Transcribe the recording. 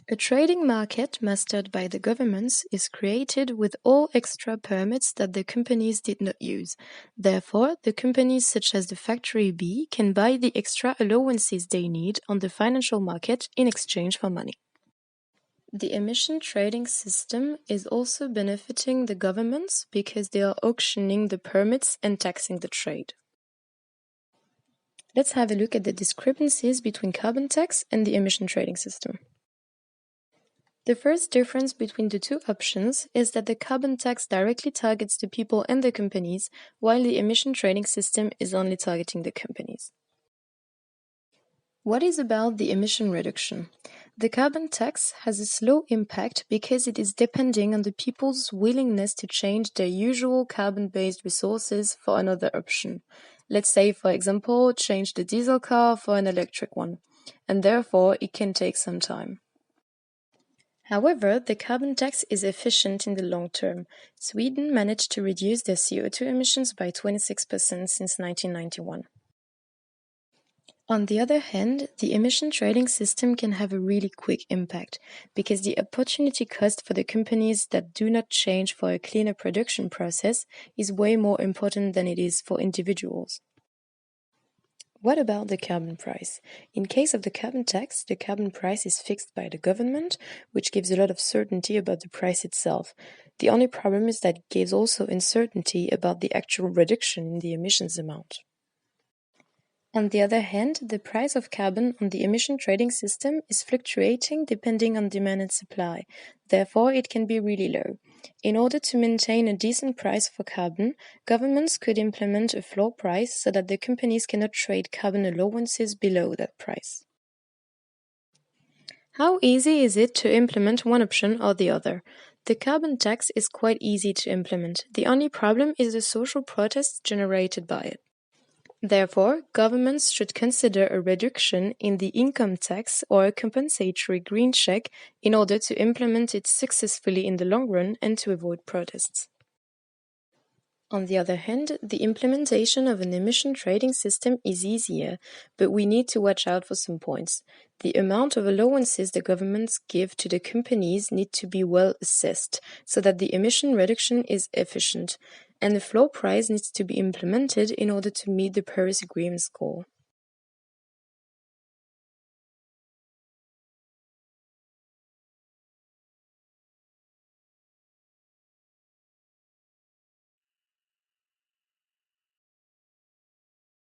A trading market mastered by the governments is created with all extra permits that the companies did not use. Therefore, the companies such as the Factory B can buy the extra allowances they need on the financial market in exchange for money. The emission trading system is also benefiting the governments because they are auctioning the permits and taxing the trade. Let's have a look at the discrepancies between carbon tax and the emission trading system. The first difference between the two options is that the carbon tax directly targets the people and the companies, while the emission trading system is only targeting the companies. What is about the emission reduction? The carbon tax has a slow impact because it is depending on the people's willingness to change their usual carbon-based resources for another option. Let's say, for example, change the diesel car for an electric one, and therefore it can take some time. However, the carbon tax is efficient in the long term. Sweden managed to reduce their CO2 emissions by 26% since 1991. On the other hand, the emission trading system can have a really quick impact because the opportunity cost for the companies that do not change for a cleaner production process is way more important than it is for individuals. What about the carbon price? In case of the carbon tax, the carbon price is fixed by the government, which gives a lot of certainty about the price itself. The only problem is that it gives also uncertainty about the actual reduction in the emissions amount. On the other hand, the price of carbon on the emission trading system is fluctuating depending on demand and supply. Therefore, it can be really low. In order to maintain a decent price for carbon, governments could implement a floor price so that the companies cannot trade carbon allowances below that price. How easy is it to implement one option or the other? The carbon tax is quite easy to implement. The only problem is the social protests generated by it. Therefore, governments should consider a reduction in the income tax or a compensatory green check in order to implement it successfully in the long run and to avoid protests. On the other hand, the implementation of an emission trading system is easier, but we need to watch out for some points. The amount of allowances the governments give to the companies need to be well assessed so that the emission reduction is efficient, and the floor price needs to be implemented in order to meet the Paris Agreement's goal.